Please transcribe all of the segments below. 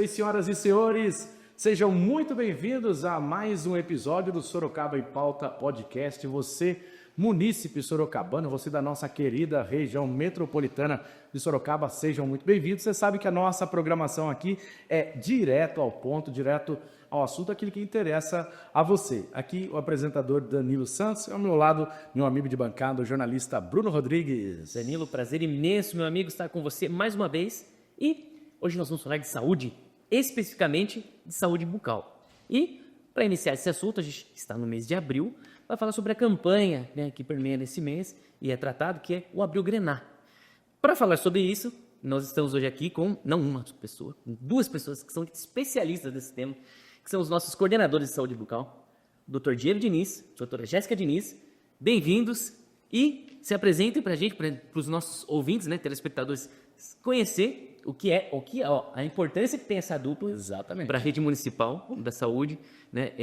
senhoras e senhores, sejam muito bem-vindos a mais um episódio do Sorocaba em Pauta Podcast. Você, munícipe sorocabano, você da nossa querida região metropolitana de Sorocaba, sejam muito bem-vindos. Você sabe que a nossa programação aqui é direto ao ponto, direto ao assunto, aquilo que interessa a você. Aqui o apresentador Danilo Santos, ao meu lado, meu amigo de bancada, o jornalista Bruno Rodrigues. Danilo, prazer imenso, meu amigo, estar com você mais uma vez. E hoje nós vamos falar de saúde, especificamente de saúde bucal. E, para iniciar esse assunto, a gente está no mês de abril, vai falar sobre a campanha, né, que permeia nesse mês e é tratado, que é o Abril Grená. Para falar sobre isso, nós estamos hoje aqui com, não uma pessoa, duas pessoas que são especialistas desse tema, que são os nossos coordenadores de saúde bucal, o Dr. Diego Diniz, a doutora Jéssica Diniz. Bem-vindos e se apresentem para a gente, para os nossos ouvintes, né, telespectadores, conhecer a importância que tem essa dupla para a rede municipal da saúde, né,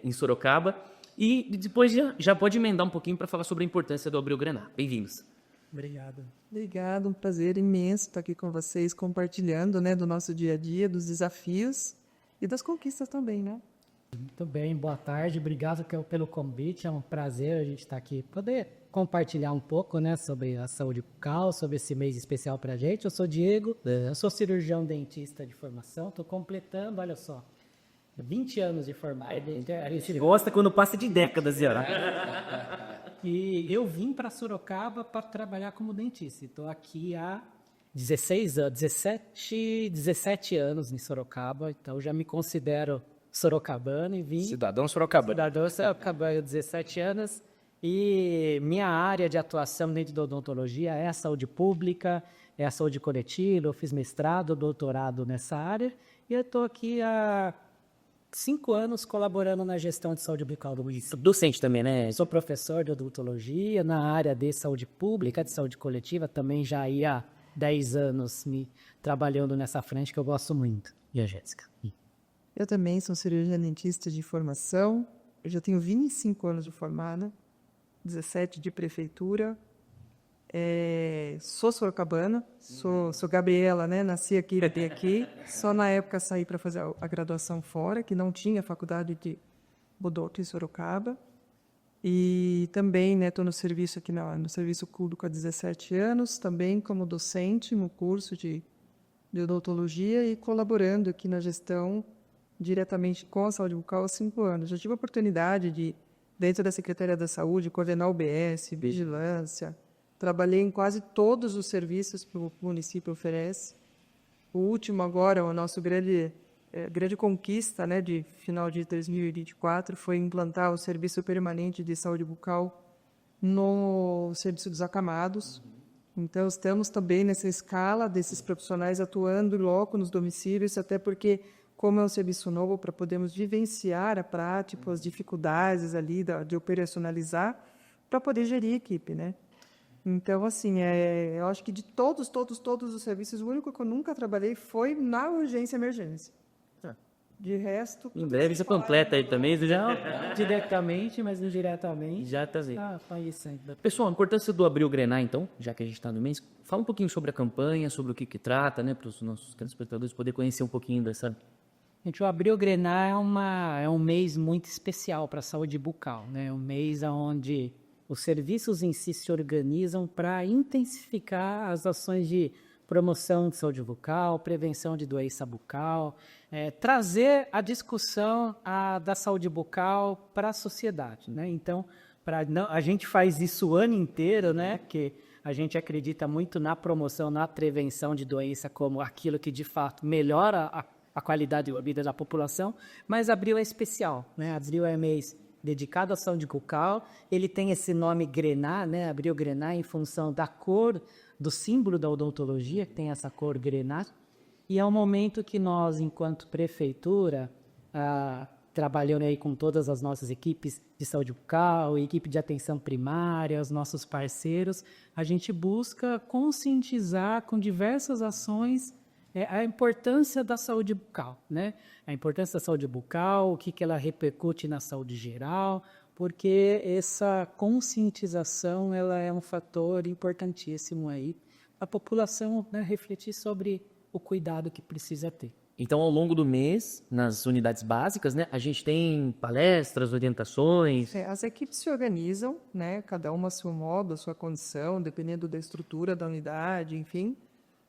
em Sorocaba. E depois já pode emendar um pouquinho para falar sobre a importância do Abril Grená. Bem-vindos. Obrigado, um prazer imenso estar aqui com vocês, compartilhando, né, do nosso dia a dia, dos desafios e das conquistas também, né? Muito bem, boa tarde, obrigado pelo convite, é um prazer a gente estar aqui, poder compartilhar um pouco, né, sobre a saúde bucal, sobre esse mês especial para a gente. Eu sou Diego, eu sou cirurgião dentista de formação, estou completando, olha só, 20 anos de formado. A gente gosta quando passa de décadas, Zé. E eu vim para Sorocaba para trabalhar como dentista. Estou aqui há 17 anos em Sorocaba, então já me considero sorocabano e vim... Cidadão sorocabano. Cidadão sorocabano, 17 anos. E minha área de atuação dentro da odontologia é a saúde pública, é a saúde coletiva. Eu fiz mestrado, doutorado nessa área e eu estou aqui há 5 anos colaborando na gestão de saúde bucal do município. Docente também, né? Sou professor de odontologia na área de saúde pública, de saúde coletiva, também já há 10 anos trabalhando nessa frente que eu gosto muito. E a Jéssica? Eu também sou cirurgiã dentista de formação, eu já tenho 25 anos de formada, 17 de prefeitura, sou sorocabana, sou Gabriela, né? Nasci aqui, nasci aqui, só na época saí para fazer a graduação fora, que não tinha faculdade de odonto em Sorocaba, e também estou no serviço aqui no serviço público há 17 anos, também como docente no curso de odontologia e colaborando aqui na gestão diretamente com a saúde bucal há 5 anos. Já tive a oportunidade de, dentro da Secretaria da Saúde, coordenar UBS, vigilância. Trabalhei em quase todos os serviços que o município oferece. O último agora, o nosso grande conquista, né, de final de 2024, foi implantar o Serviço Permanente de Saúde Bucal no Serviço dos Acamados. Então, estamos também nessa escala desses profissionais atuando logo nos domicílios, até porque, como é um serviço novo, para podermos vivenciar a prática, as dificuldades ali de operacionalizar, para poder gerir a equipe, né? Então, assim, eu acho que de todos os serviços, o único que eu nunca trabalhei foi na urgência e emergência. De resto... Em breve você completa aí também, já... Diretamente, mas indiretamente. Já tá vendo. Isso ainda. Pessoal, a importância do Abril Grená, então, já que a gente está no mês, fala um pouquinho sobre a campanha, sobre o que trata, né, para os nossos telespectadores poderem conhecer um pouquinho dessa... Gente, o Abril Grená é um mês muito especial para a saúde bucal, né? É um mês onde os serviços em si se organizam para intensificar as ações de promoção de saúde bucal, prevenção de doença bucal, trazer a discussão da saúde bucal para a sociedade, né? Então, a gente faz isso o ano inteiro, né? Que a gente acredita muito na promoção, na prevenção de doença como aquilo que de fato melhora a qualidade de vida da população, mas abril é especial, né? Abril é mês dedicado à saúde bucal, ele tem esse nome Grená, né? Abril Grená, em função da cor, do símbolo da odontologia, que tem essa cor grená, e é um momento que nós, enquanto prefeitura, trabalhando aí com todas as nossas equipes de saúde bucal, equipe de atenção primária, os nossos parceiros, a gente busca conscientizar com diversas ações a importância da saúde bucal, né? A importância da saúde bucal, o que ela repercute na saúde geral, porque essa conscientização ela é um fator importantíssimo aí, a população, né, refletir sobre o cuidado que precisa ter. Então, ao longo do mês, nas unidades básicas, né, a gente tem palestras, orientações. As equipes se organizam, né, cada uma a seu modo, a sua condição, dependendo da estrutura da unidade, enfim,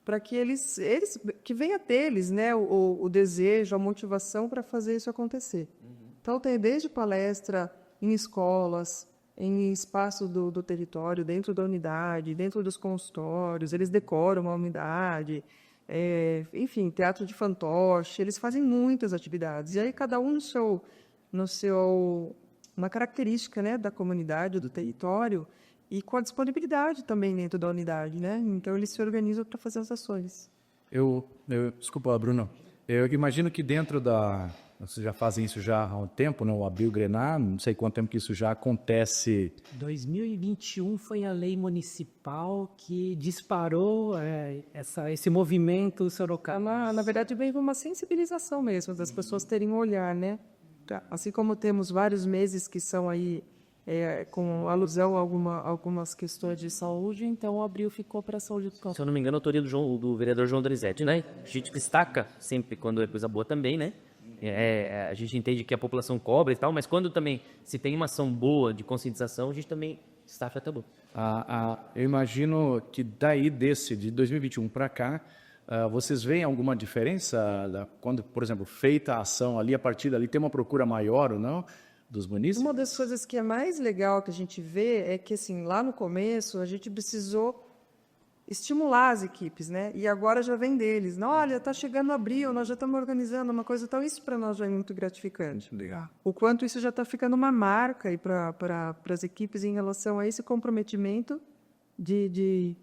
para que eles que venha deles, né, o desejo, a motivação para fazer isso acontecer. Então, tem desde palestra em escolas, em espaço do território, dentro da unidade, dentro dos consultórios, eles decoram uma unidade, enfim, teatro de fantoche, eles fazem muitas atividades. E aí cada um na característica, né, da comunidade, do território, e com a disponibilidade também dentro da unidade, né? Então eles se organizam para fazer as ações. Desculpa, Bruno. Eu imagino que dentro vocês já fazem isso já há um tempo, né? O Abril Grenar, não sei quanto tempo que isso já acontece. 2021 foi a lei municipal que disparou esse movimento Sorocaba. Na verdade, veio uma sensibilização mesmo, das pessoas terem um olhar, né? Assim como temos vários meses que são aí com alusão a algumas questões de saúde, então o Abril ficou para a saúde do campo. Se eu não me engano, a autoria do vereador João Dorizetti, né? A gente destaca sempre quando é coisa boa também, né? A gente entende que a população cobra e tal, mas quando também se tem uma ação boa de conscientização, a gente também destaca a boa. Eu imagino que de 2021 para cá, vocês veem alguma diferença quando, por exemplo, feita a ação ali, a partir dali tem uma procura maior ou não dos munícipes? Uma das coisas que é mais legal que a gente vê é que, assim, lá no começo a gente precisou estimular as equipes, né? E agora já vem deles. Não, olha, está chegando abril, nós já estamos organizando uma coisa tal. Isso para nós já é muito gratificante. Legal. O quanto isso já está ficando uma marca aí para as equipes em relação a esse comprometimento de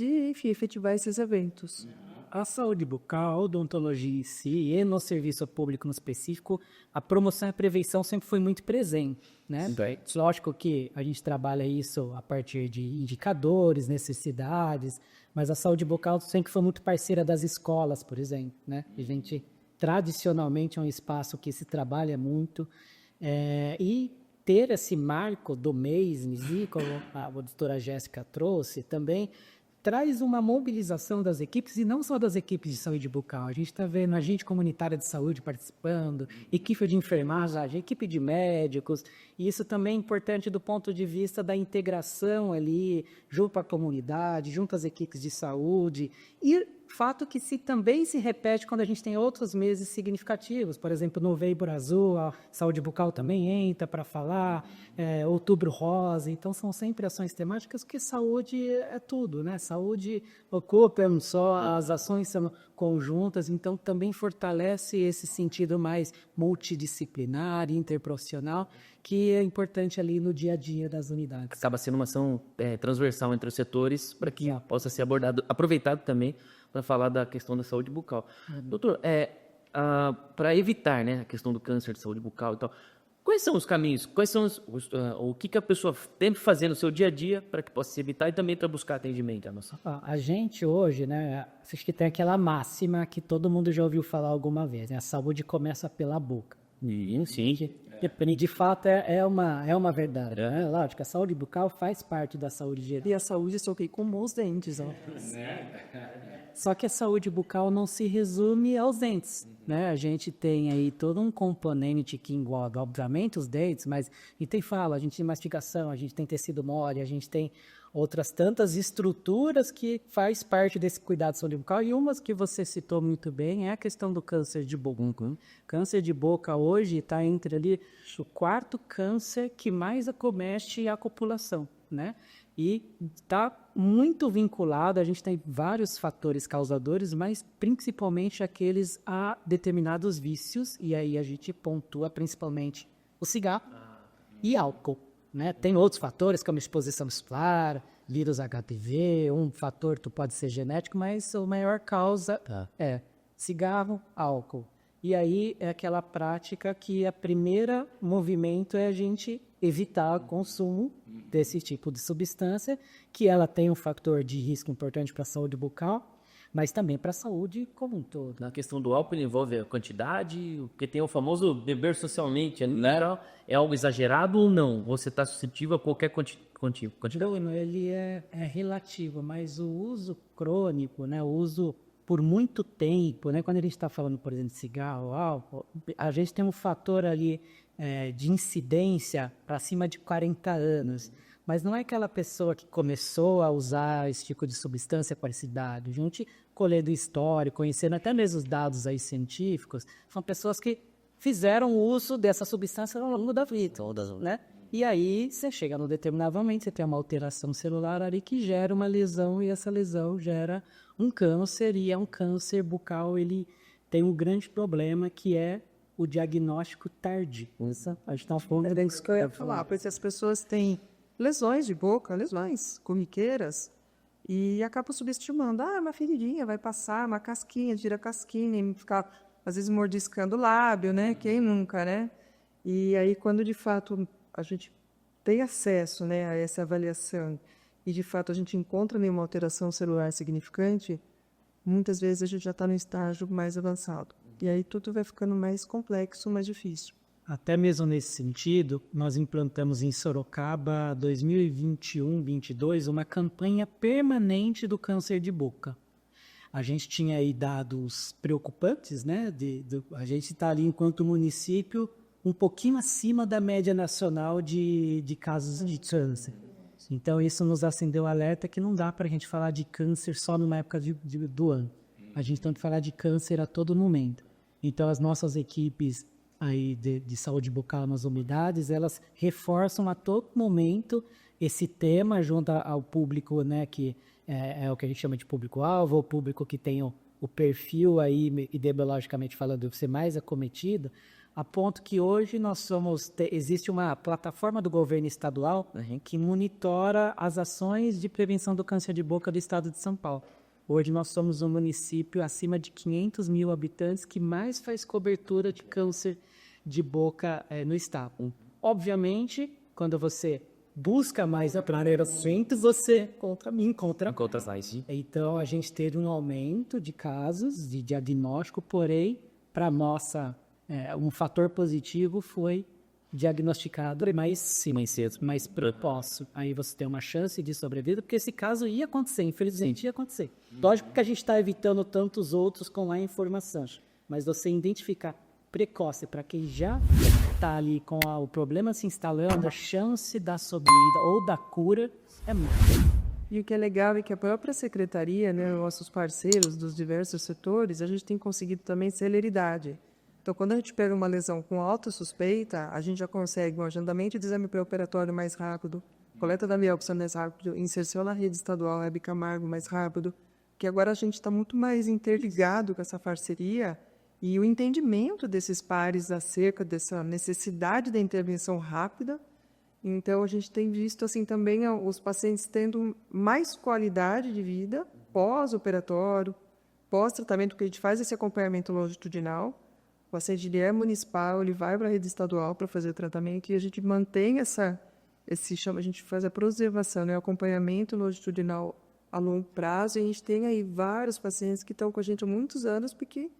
enfim, efetivar esses eventos. A saúde bucal, a odontologia em si, e no serviço público no específico, a promoção e a prevenção sempre foi muito presente, né? Lógico que a gente trabalha isso a partir de indicadores, necessidades, mas a saúde bucal sempre foi muito parceira das escolas, por exemplo, né? A gente, tradicionalmente, é um espaço que se trabalha muito, e ter esse marco do mês, como a doutora Jéssica trouxe também, traz uma mobilização das equipes, e não só das equipes de saúde bucal. A gente está vendo agente comunitária de saúde participando, equipe de enfermagem, equipe de médicos, e isso também é importante do ponto de vista da integração ali, junto à comunidade, junto às equipes de saúde, e fato que também se repete quando a gente tem outros meses significativos. Por exemplo, Novembro Azul, a saúde bucal também entra para falar, Outubro Rosa. Então, são sempre ações temáticas, porque saúde é tudo, né? Saúde ocupa não só, as ações são conjuntas, então também fortalece esse sentido mais multidisciplinar, interprofissional, que é importante ali no dia a dia das unidades. Acaba sendo uma ação transversal entre os setores para que possa ser aproveitado também para falar da questão da saúde bucal. Doutor, para evitar, né, a questão do câncer de saúde bucal e tal, quais são os caminhos, o que a pessoa tem que fazer no seu dia a dia para que possa se evitar e também para buscar atendimento? A gente hoje, né, acho que tem aquela máxima que todo mundo já ouviu falar alguma vez, né? A saúde começa pela boca. Sim. De fato, é uma verdade. Né? Lógico, a saúde bucal faz parte da saúde geral. E a saúde só que com os dentes, ó. Só que a saúde bucal não se resume aos dentes, né? A gente tem aí todo um componente que engloba, obviamente, os dentes, mas a gente tem fala, a gente tem mastigação, a gente tem tecido mole, a gente tem outras tantas estruturas que faz parte desse cuidado de saúde bucal, e umas que você citou muito bem é a questão do câncer de boca. Câncer de boca hoje está entre ali o quarto câncer que mais acomete a população, né? E está muito vinculado, a gente tem vários fatores causadores, mas principalmente aqueles a determinados vícios, e aí a gente pontua principalmente o cigarro e álcool, né? Tem outros fatores, como exposição solar, vírus HPV, um fator que pode ser genético, mas a maior causa é cigarro, álcool. E aí é aquela prática que a primeira movimento é a gente evitar o consumo desse tipo de substância, que ela tem um fator de risco importante para a saúde bucal, mas também para a saúde como um todo. Na questão do álcool envolve a quantidade, porque tem o famoso beber socialmente, né? É algo exagerado ou não? Você está suscetível a qualquer quantidade? Não, ele é relativo, mas o uso crônico, né, o uso por muito tempo, né, quando a gente está falando, por exemplo, de cigarro, álcool, a gente tem um fator ali de incidência para cima de 40 anos. Mas não é aquela pessoa que começou a usar esse tipo de substância com essa idade. A gente colhendo história, conhecendo até mesmo os dados aí científicos, são pessoas que fizeram uso dessa substância ao longo da vida, né? E aí você chega no determinado momento, você tem uma alteração celular ali que gera uma lesão e essa lesão gera um câncer, e é um câncer bucal, ele tem um grande problema que é o diagnóstico tardio. Isso, a gente está falando Isso que eu ia falar, porque as pessoas têm lesões de boca, lesões corriqueiras, e acabam subestimando. Ah, uma feridinha, vai passar, uma casquinha, tira a casquinha, e ficar, às vezes, mordiscando o lábio, né? Quem nunca, né? E aí, quando, de fato, a gente tem acesso, né, a essa avaliação e, de fato, a gente encontra nenhuma alteração celular significante, muitas vezes a gente já está no estágio mais avançado. E aí tudo vai ficando mais complexo, mais difícil. Até mesmo nesse sentido, nós implantamos em Sorocaba 2021-22 uma campanha permanente do câncer de boca. A gente tinha aí dados preocupantes, né? A gente está ali, enquanto município, um pouquinho acima da média nacional de casos de câncer. Então, isso nos acendeu alerta que não dá para a gente falar de câncer só numa época do ano. A gente tem que falar de câncer a todo momento. Então, as nossas equipes aí de saúde bucal nas unidades, elas reforçam a todo momento esse tema junto ao público, né, que é o que a gente chama de público-alvo, o público que tem o perfil aí, epidemiologicamente falando, ser mais acometido, a ponto que hoje existe uma plataforma do governo estadual que monitora as ações de prevenção do câncer de boca do estado de São Paulo. Hoje nós somos um município acima de 500 mil habitantes que mais faz cobertura de câncer de boca no estado. Obviamente, quando você busca mais aclaramentos, você encontra mais. Então, a gente teve um aumento de casos de diagnóstico, porém, para nossa um fator positivo foi diagnosticado mais cedo, mais precoce. Aí você tem uma chance de sobrevida, porque esse caso ia acontecer, infelizmente ia acontecer. Lógico que a gente está evitando tantos outros com a informação, mas você identificar precoce para quem já está ali com o problema se instalando, a chance da sobrevida ou da cura é muito. E o que é legal é que a própria secretaria, né, nossos parceiros dos diversos setores, a gente tem conseguido também celeridade. Então, quando a gente pega uma lesão com alta suspeita, a gente já consegue um agendamento de exame pré-operatório mais rápido, coleta da biópsia mais rápido, inserção na rede estadual Hebe Camargo mais rápido, que agora a gente está muito mais interligado com essa parceria e o entendimento desses pares acerca dessa necessidade da intervenção rápida. Então, a gente tem visto assim também os pacientes tendo mais qualidade de vida pós-operatório, pós-tratamento, porque a gente faz esse acompanhamento longitudinal. O paciente ele é municipal, ele vai para a rede estadual para fazer o tratamento e a gente mantém a gente faz a preservação, né, o acompanhamento longitudinal a longo prazo, e a gente tem aí vários pacientes que estão com a gente há muitos anos, porque,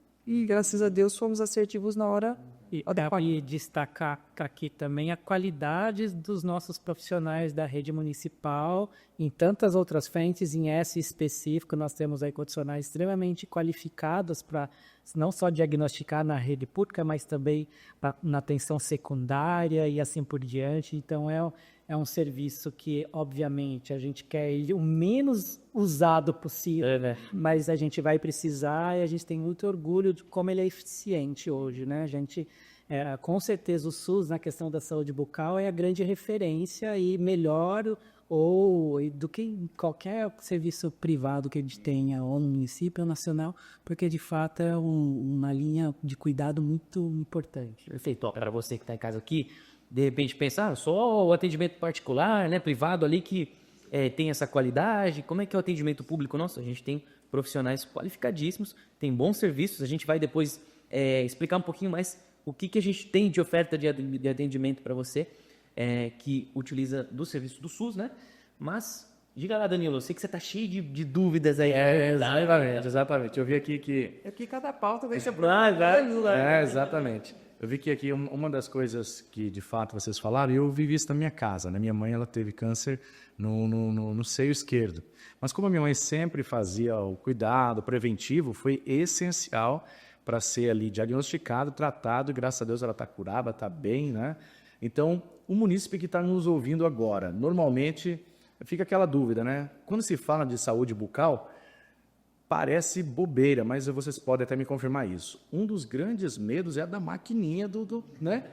graças a Deus, fomos assertivos na hora. E destacar aqui também a qualidade dos nossos profissionais da rede municipal. Em tantas outras frentes, em essa específico, nós temos aí profissionais extremamente qualificados para não só diagnosticar na rede pública, mas também na atenção secundária e assim por diante. Então, é um serviço que, obviamente, a gente quer ir o menos usado possível, mas a gente vai precisar, e a gente tem muito orgulho de como ele é eficiente hoje, né? A gente, com certeza, o SUS, na questão da saúde bucal, é a grande referência e melhor do que qualquer serviço privado que a gente tenha, ou no município ou nacional, porque, de fato, é uma linha de cuidado muito importante. Perfeito. Para você que está em casa aqui, de repente pensar, só o atendimento particular, né, privado ali que tem essa qualidade, como é que é o atendimento público? Nossa, a gente tem profissionais qualificadíssimos, tem bons serviços, a gente vai depois explicar um pouquinho mais o que a gente tem de oferta de atendimento para você, que utiliza do serviço do SUS, né? Mas, diga lá, Danilo, eu sei que você está cheio de dúvidas aí. Exatamente. Eu vi aqui que... Aqui cada pauta vai ser... exatamente. Eu vi que aqui uma das coisas que de fato vocês falaram, eu vivi isso na minha casa, né? Minha mãe ela teve câncer no seio esquerdo. Mas como a minha mãe sempre fazia o cuidado preventivo, foi essencial para ser ali diagnosticado, tratado, e graças a Deus ela está curada, está bem, né? Então, o munícipe que está nos ouvindo agora, normalmente fica aquela dúvida, né? Quando se fala de saúde bucal, parece bobeira, mas vocês podem até me confirmar isso. Um dos grandes medos é a da maquininha né?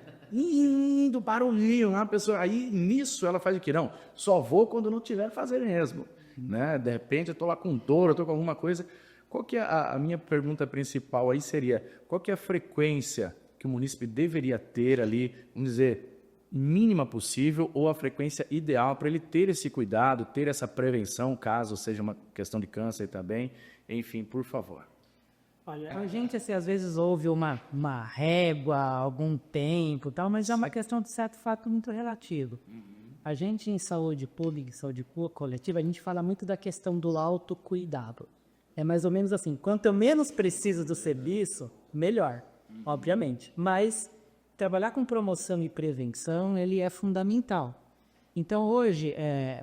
Do barulhinho, né? A pessoa, aí nisso ela faz o quê? Não, só vou quando não tiver que fazer mesmo, né? De repente eu estou lá com dor, eu estou com alguma coisa. Qual que é a minha pergunta principal aí seria, qual que é a frequência que o munícipe deveria ter ali, vamos dizer, mínima possível ou a frequência ideal para ele ter esse cuidado, ter essa prevenção, caso seja uma questão de câncer também, enfim, por favor. Olha, a gente assim, às vezes ouve uma régua há algum tempo, tal, mas é uma questão de certo fato muito relativo. A gente em saúde pública e saúde coletiva, a gente fala muito da questão do autocuidado. É mais ou menos assim, quanto eu menos preciso do serviço, melhor, obviamente. Mas trabalhar com promoção e prevenção, ele é fundamental. Então, hoje,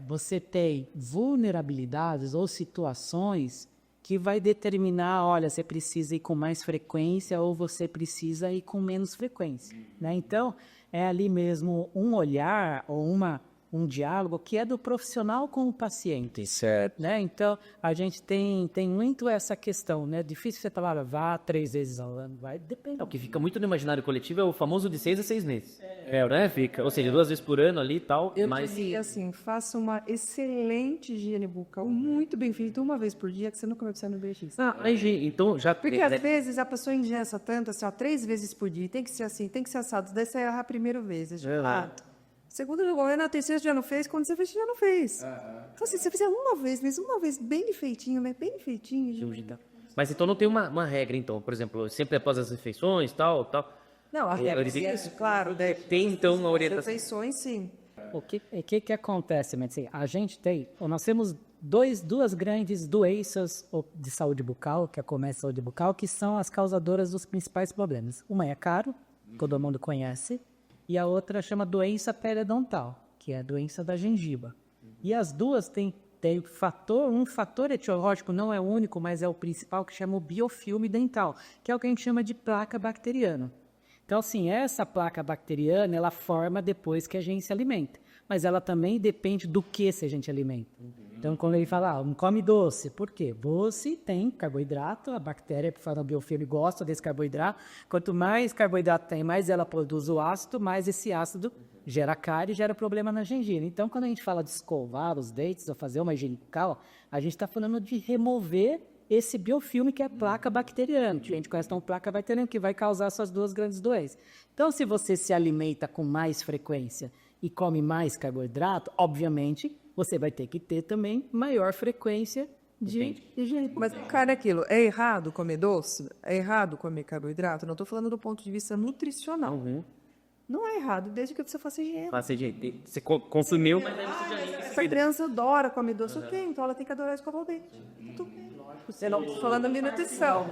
você tem vulnerabilidades ou situações que vai determinar, olha, você precisa ir com mais frequência ou você precisa ir com menos frequência, né? Então, é ali mesmo um olhar ou um diálogo que é do profissional com o paciente. Certo. Né? Então, a gente tem muito essa questão, né? Difícil você falar, vá 3 vezes ao ano, vai, depende. O que fica muito no imaginário coletivo é o famoso de 6 a 6 meses. Né? Fica, ou seja, 2 vezes por ano ali e tal. Eu mas diria assim, faça uma excelente higiene bucal, muito bem feita, uma vez por dia, que você nunca vai precisar no dentista. Então já... Porque às vezes a pessoa ingessa tanto, assim, ó, 3 vezes por dia, tem que ser assim, tem que ser assado, daí você erra a primeira vez. Segundo dia, na terceira já não fez, quando você fez, já não fez. Então, assim, se você fizer uma vez, mesmo uma vez bem feitinho, né? Bem feitinho. Mas então não tem uma regra, então. Por exemplo, sempre após as refeições, tal. Não, a regra é isso, claro. Tem, então, uma orientação. Refeições, sim. O que acontece, mas assim, nós temos duas grandes doenças de saúde bucal, que é a comércio de saúde bucal, que são as causadoras dos principais problemas. Uma é caro, todo mundo conhece, e a outra chama doença periodontal, que é a doença da gengiva. E as duas têm um fator etiológico, não é o único, mas é o principal, que chama o biofilme dental, que é o que a gente chama de placa bacteriana. Então, assim, essa placa bacteriana, ela forma depois que a gente se alimenta, mas ela também depende do que se a gente alimenta. Então, quando ele fala, não come doce, por quê? Doce tem carboidrato, a bactéria, por falar no biofilme, gosta desse carboidrato. Quanto mais carboidrato tem, mais ela produz o ácido, mais esse ácido gera cárie e gera problema na gengiva. Então, quando a gente fala de escovar os dentes ou fazer uma higiene bucal, a gente está falando de remover esse biofilme que é a placa bacteriana. A gente conhece então placa bacteriana, que vai causar essas duas grandes doenças. Então, se você se alimenta com mais frequência e come mais carboidrato, obviamente, você vai ter que ter também maior frequência de higiene. Mas, cara, aquilo, é errado comer doce? É errado comer carboidrato? Não estou falando do ponto de vista nutricional. Não é errado, desde que você faça higiene. Você consumiu, mas aí você já Essa criança adora comer doce, ok, então ela tem que adorar escovar o dente. Tudo bem. Eu não estou falando de nutrição.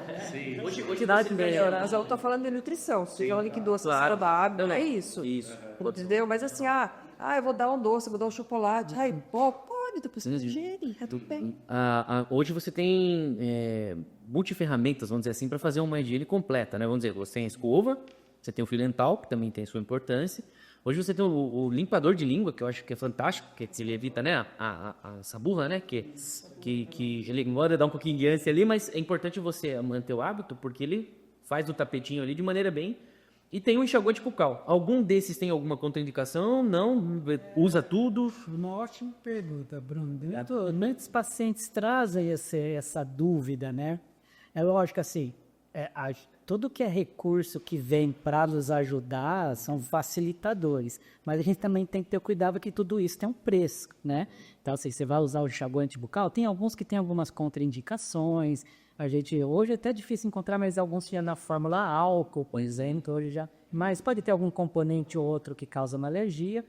Quantidade de melhorar, eu estou falando de nutrição. Se olha que doce saudável, é isso. Entendeu? Mas assim, eu vou dar um doce, vou dar um chocolate. Pode, depois você higiene, tudo bem. Hoje você tem multiferramentas, vamos dizer assim, para fazer uma higiene completa, né? Vamos dizer, você tem a escova, você tem o fio dental, que também tem sua importância. Hoje você tem o limpador de língua, que eu acho que é fantástico, que ele evita, né, a saburra, né, que embora dá um pouquinho de ânsia ali, mas é importante você manter o hábito, porque ele faz o tapetinho ali de maneira bem... E tem o enxaguante bucal. Algum desses tem alguma contraindicação? Não? Usa tudo? Uma ótima pergunta, Bruno. Muitos pacientes trazem essa dúvida, né? É lógico, assim, tudo que é recurso que vem para nos ajudar são facilitadores, mas a gente também tem que ter cuidado que tudo isso tem um preço, né? Então, assim, você vai usar o enxaguante bucal, tem alguns que tem algumas contraindicações. Hoje é até difícil encontrar, mas alguns tinham na fórmula álcool, por exemplo, hoje já. Mas pode ter algum componente ou outro que causa uma alergia.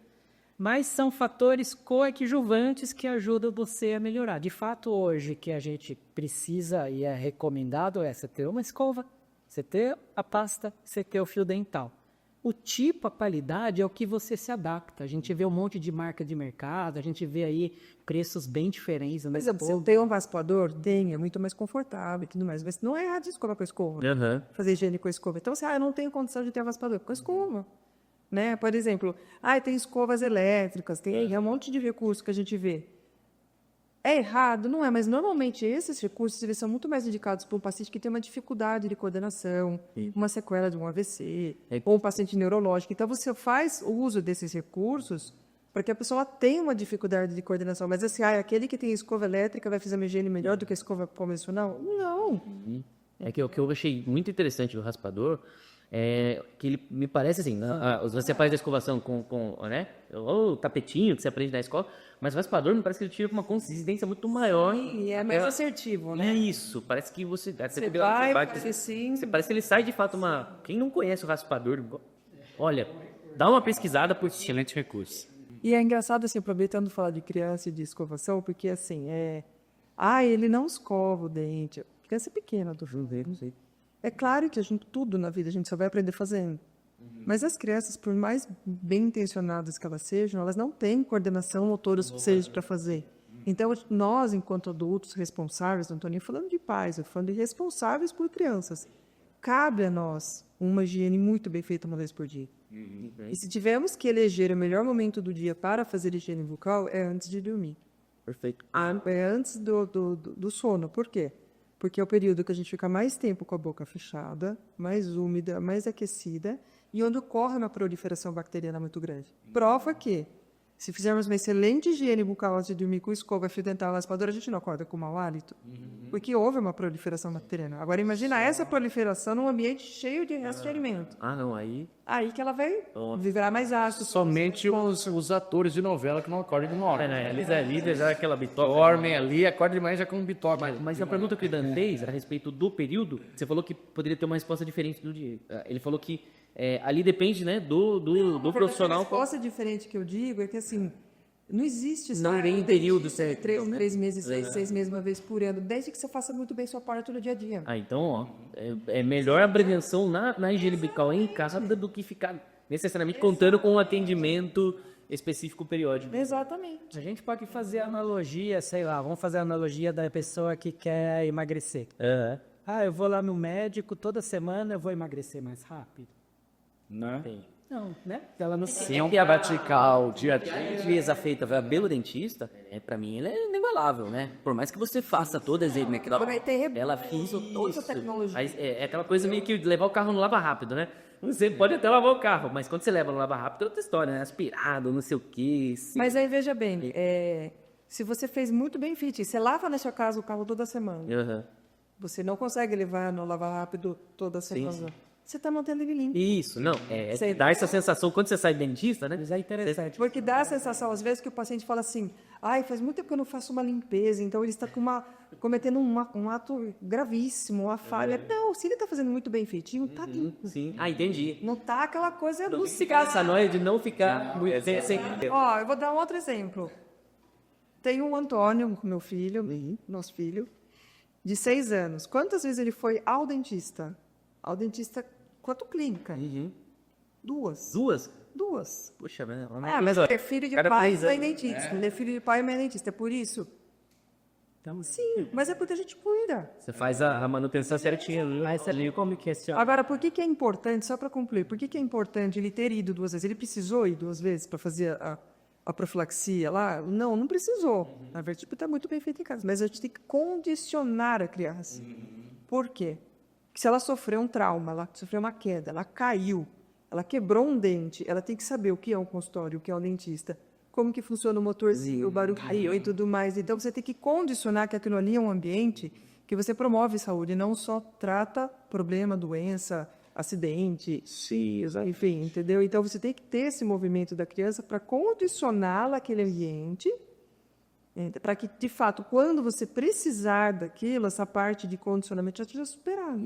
Mas são fatores coadjuvantes que ajudam você a melhorar. De fato, hoje, que a gente precisa e é recomendado você ter uma escova, você ter a pasta, você ter o fio dental. O tipo, a qualidade é o que você se adapta. A gente vê um monte de marca de mercado, a gente vê aí preços bem diferentes. Por exemplo, se eu tenho um raspador, tem, é muito mais confortável e tudo mais. Mas não é errado de escovar com a escova. Fazer higiene com a escova. Então, assim, eu não tenho condição de ter um raspador com a escova. Né? Por exemplo, tem escovas elétricas, tem um monte de recursos que a gente vê. É errado? Não é, mas normalmente esses recursos eles são muito mais indicados para um paciente que tem uma dificuldade de coordenação, uma sequela de um AVC, ou um paciente neurológico. Então, você faz o uso desses recursos para que a pessoa tenha uma dificuldade de coordenação. Mas assim, aquele que tem escova elétrica vai fazer uma higiene melhor do que a escova convencional? Não. É que o que eu achei muito interessante do raspador é que ele me parece assim, você faz a escovação com né, o tapetinho que você aprende na escola, mas o raspador me parece que ele tira uma consistência muito maior. E é mais assertivo, né? É isso, parece que você assim. você parece que ele sai de fato quem não conhece o raspador, olha, dá uma pesquisada por excelente recurso. E é engraçado, assim, aproveitando falar de criança e de escovação, porque, assim, ele não escova o dente. Criança pequena, do não sei. É claro que tudo na vida a gente só vai aprender fazendo. Mas as crianças, por mais bem intencionadas que elas sejam, elas não têm coordenação motora suficiente para fazer. Então, nós, enquanto adultos responsáveis, não estou nem falando de pais, eu estou falando de responsáveis por crianças, cabe a nós uma higiene muito bem feita uma vez por dia. E se tivermos que eleger o melhor momento do dia para fazer higiene bucal, é antes de dormir. Perfeito. É antes do sono. Por quê? Porque é o período que a gente fica mais tempo com a boca fechada, mais úmida, mais aquecida, e onde ocorre uma proliferação bacteriana muito grande. Prova que, se fizermos uma excelente higiene bucal antes de dormir com escova, fio dental, raspador, a gente não acorda com mau hálito, porque houve uma proliferação bacteriana. Agora, imagina essa proliferação num ambiente cheio de resto de alimento. Não, aí que ela vai virar mais ácido. Somente os atores de novela que não acordam de uma hora. Eles ali já aquela bitoca. Dormem ali, acordam de manhã já com um bitoca. Mas a pergunta que o Dan fez a respeito do período, você falou que poderia ter uma resposta diferente do Diego. Ele falou que ali depende, né, do profissional. A resposta diferente que eu digo é que, assim, não existe... Não tem período certo. 3 meses, 6 meses, uma vez por ano, desde que você faça muito bem sua parte no dia a dia. Então, é melhor a prevenção na higiene bucal em casa do que ficar necessariamente contando com um atendimento específico periódico. Exatamente. A gente pode fazer analogia, sei lá, vamos fazer a analogia da pessoa que quer emagrecer. Eu vou lá no médico, toda semana eu vou emagrecer mais rápido. Né? Não, né? Ela não Se é um praticar o dia a dia feita pelo dentista, pra mim ele é inigualável, né? Por mais que você faça todas ele, né? Ela fez outra tecnologia. Mas é aquela coisa meio que levar o carro no lava rápido, né? Você pode até lavar o carro, mas quando você leva no lava rápido é outra história, né? Aspirado, não sei o quê. Mas aí, veja bem, se você fez muito bem feito, você lava na sua casa o carro toda semana, você não consegue levar no lava rápido toda semana. Sim. Você está mantendo ele limpo. Isso, não. Dá essa sensação quando você sai do dentista, né? Isso é interessante. Porque dá a sensação, às vezes, que o paciente fala assim, faz muito tempo que eu não faço uma limpeza, então ele está cometendo um ato gravíssimo, uma falha. Não, se ele está fazendo muito bem feitinho, está limpo. Sim. Entendi. Não está aquela coisa do Essa noia de não ficar sem... eu vou dar um outro exemplo. Tem o Antônio, meu filho, nosso filho, de 6 anos. Quantas vezes ele foi ao dentista? Ao dentista quanto clínica? 2. 2? Puxa, mas é filho de pai e mãe dentista. Ele é filho de pai e mãe dentista, é por isso? Então, sim, mas é porque a gente cuida. Você faz a manutenção certinha. Mas ali, como que é? Agora, por que é importante, só para concluir, por que é importante ele ter ido 2 vezes? Ele precisou ir 2 vezes para fazer a profilaxia lá? Não precisou. Na verdade, está muito bem feito em casa. Mas a gente tem que condicionar a criança. Por quê? Porque se ela sofreu um trauma, ela sofreu uma queda, ela caiu, ela quebrou um dente, ela tem que saber o que é um consultório, o que é um dentista, como que funciona o motorzinho, o barulho e tudo mais. Então, você tem que condicionar que aquilo ali é um ambiente que você promove saúde, não só trata problema, doença, acidente, enfim, entendeu? Então, você tem que ter esse movimento da criança para condicioná-la àquele ambiente, para que, de fato, quando você precisar daquilo, essa parte de condicionamento já superada.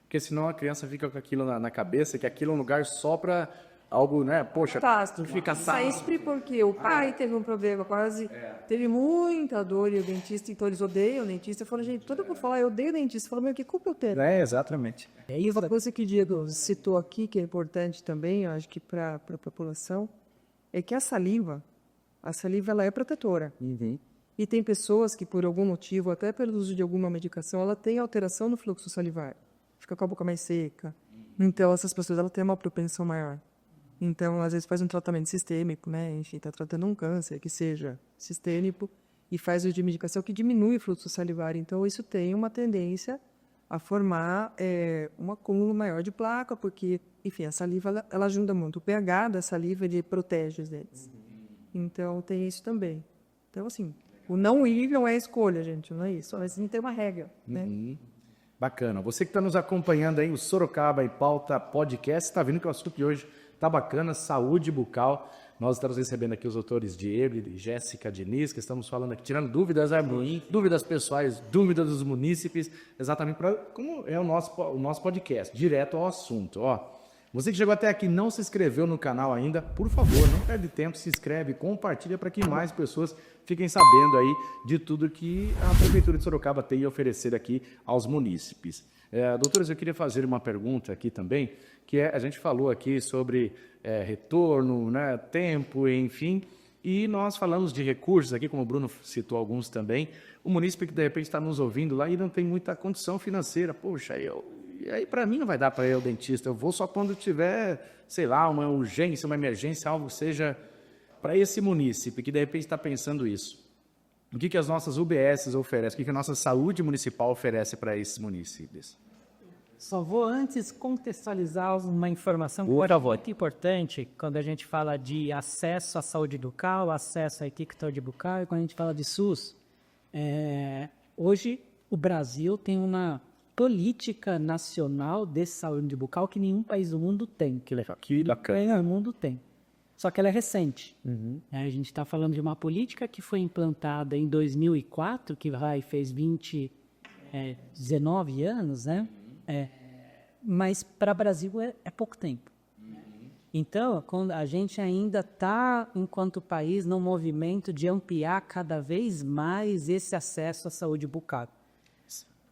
Porque senão a criança fica com aquilo na cabeça, que aquilo é um lugar só para algo, né? Poxa, Catástrofe. fica Sempre porque o pai teve um problema, teve muita dor e o dentista, então eles odeiam o dentista. Eu falo, gente, todo mundo fala, eu odeio o dentista. Eu falo, meu, que culpa eu tenho? Exatamente. E uma coisa que o Diego citou aqui, que é importante também, eu acho que para a população, é que a saliva ela é protetora. E tem pessoas que, por algum motivo, até pelo uso de alguma medicação, ela tem alteração no fluxo salivar. Fica com a boca mais seca. Então, essas pessoas ela têm uma propensão maior. Então, às vezes faz um tratamento sistêmico, né? Enfim, está tratando um câncer que seja sistêmico e faz uso de medicação que diminui o fluxo salivar. Então, isso tem uma tendência a formar um acúmulo maior de placa, porque, enfim, a saliva ela ajuda muito. O pH da saliva ele protege os dentes. Então, tem isso também. Então, assim, o não ir não é escolha, gente, não é isso. Mas tem uma regra, né? Bacana. Você que está nos acompanhando aí, o Sorocaba e Pauta Podcast, está vendo que o assunto de hoje tá bacana, saúde bucal. Nós estamos recebendo aqui os doutores Diego e Jéssica Diniz, que estamos falando aqui, tirando dúvidas, dúvidas pessoais, dúvidas dos munícipes, exatamente para como é o nosso podcast, direto ao assunto. Ó, você que chegou até aqui e não se inscreveu no canal ainda, por favor, não perde tempo, se inscreve, compartilha para que mais pessoas fiquem sabendo aí de tudo que a Prefeitura de Sorocaba tem a oferecer aqui aos munícipes. Doutores, eu queria fazer uma pergunta aqui também, que a gente falou aqui sobre retorno, né, tempo, enfim, e nós falamos de recursos aqui, como o Bruno citou alguns também. O munícipe que de repente está nos ouvindo lá e não tem muita condição financeira, poxa, e aí para mim não vai dar para ir ao dentista, eu vou só quando tiver, sei lá, uma urgência, uma emergência, algo seja para esse munícipe que de repente está pensando isso. O que as nossas UBSs oferecem, o que a nossa saúde municipal oferece para esses munícipes? Só vou antes contextualizar uma informação muito importante quando a gente fala de acesso à saúde bucal, acesso à etiqueta bucal e quando a gente fala de SUS. Hoje o Brasil tem uma política nacional de saúde bucal que nenhum país do mundo tem. Que bacana. O mundo tem. Só que ela é recente. A gente está falando de uma política que foi implantada em 2004, que fez 19 anos, né? Mas para o Brasil é pouco tempo. Então, quando a gente ainda está, enquanto país, no movimento de ampliar cada vez mais esse acesso à saúde bucal.